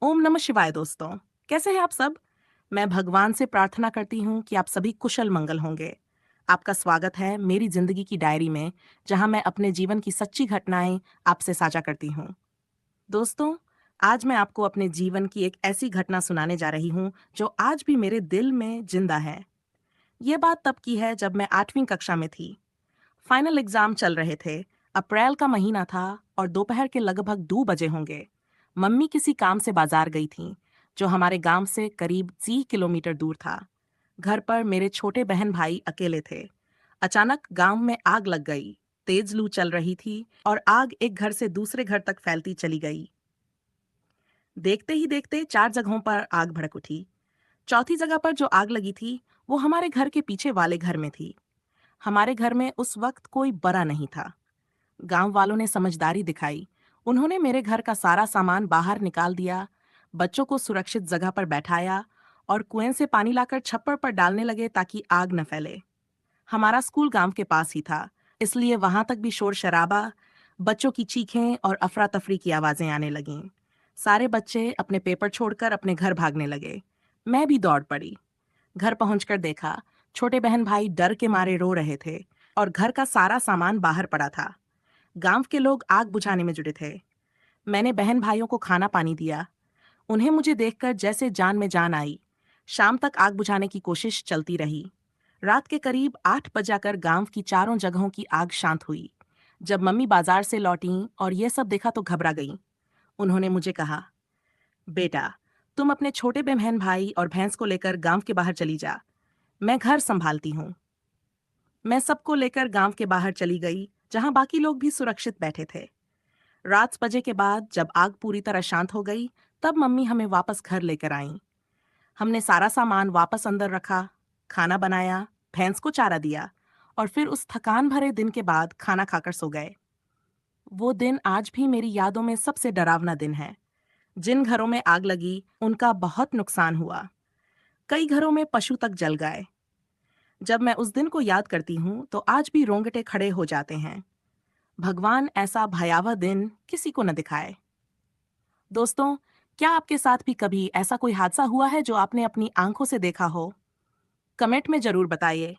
ओम नमः शिवाय दोस्तों। कैसे हैं आप सब? मैं भगवान से प्रार्थना करती हूँ कि आप सभी कुशल मंगल होंगे। आपका स्वागत है मेरी जिंदगी की डायरी में, जहाँ मैं अपने जीवन की सच्ची घटनाएं आपसे साझा करती हूँ। दोस्तों, आज मैं आपको अपने जीवन की एक ऐसी घटना सुनाने जा रही हूँ जो आज भी मेरे दिल में जिंदा है। ये बात तब की है जब मैं 8वीं कक्षा में थी। फाइनल एग्जाम चल रहे थे। अप्रैल का महीना था और दोपहर के लगभग 2 बजे होंगे। मम्मी किसी काम से बाजार गई थीं, जो हमारे गांव से करीब 30 किलोमीटर दूर था। घर पर मेरे छोटे बहन भाई अकेले थे। अचानक गांव में आग लग गई। तेज लू चल रही थी और आग एक घर से दूसरे घर तक फैलती चली गई। देखते ही देखते 4 जगहों पर आग भड़क उठी। चौथी जगह पर जो आग लगी थी, वो हमारे घर के पीछे वाले घर में थी। हमारे घर में उस वक्त कोई बड़ा नहीं था। गांव वालों ने समझदारी दिखाई। उन्होंने मेरे घर का सारा सामान बाहर निकाल दिया, बच्चों को सुरक्षित जगह पर बैठाया और कुएं से पानी लाकर छप्पर पर डालने लगे ताकि आग न फैले। हमारा स्कूल गांव के पास ही था, इसलिए वहां तक भी शोर शराबा, बच्चों की चीखें और अफरा तफरी की आवाजें आने लगीं। सारे बच्चे अपने पेपर छोड़कर अपने घर भागने लगे। मैं भी दौड़ पड़ी। घर पहुंचकर देखा, छोटे बहन भाई डर के मारे रो रहे थे और घर का सारा सामान बाहर पड़ा था। गांव के लोग आग बुझाने में जुटे थे। मैंने बहन भाइयों को खाना पानी दिया। उन्हें मुझे देखकर जैसे जान में जान आई। शाम तक आग बुझाने की कोशिश चलती रही। रात के करीब 8 बजाकर गांव की चारों जगहों की आग शांत हुई। जब मम्मी बाजार से लौटीं और ये सब देखा तो घबरा गईं। उन्होंने मुझे कहा, बेटा, तुम अपने छोटे बहन भाई और भैंस को लेकर गांव के बाहर चली जा। मैं घर संभालती हूँ। मैं सबको लेकर गांव के बाहर चली गई, जहां बाकी लोग भी सुरक्षित बैठे थे। रात बजे के बाद जब आग पूरी तरह शांत हो गई, तब मम्मी हमें वापस घर लेकर आईं। हमने सारा सामान वापस अंदर रखा, खाना बनाया, भैंस को चारा दिया और फिर उस थकान भरे दिन के बाद खाना खाकर सो गए। वो दिन आज भी मेरी यादों में सबसे डरावना दिन है। जिन घरों में आग लगी, उनका बहुत नुकसान हुआ। कई घरों में पशु तक जल गए। जब मैं उस दिन को याद करती हूँ, तो आज भी रोंगटे खड़े हो जाते हैं। भगवान ऐसा भयावह दिन किसी को न दिखाए। दोस्तों, क्या आपके साथ भी कभी ऐसा कोई हादसा हुआ है जो आपने अपनी आंखों से देखा हो? कमेंट में जरूर बताइए।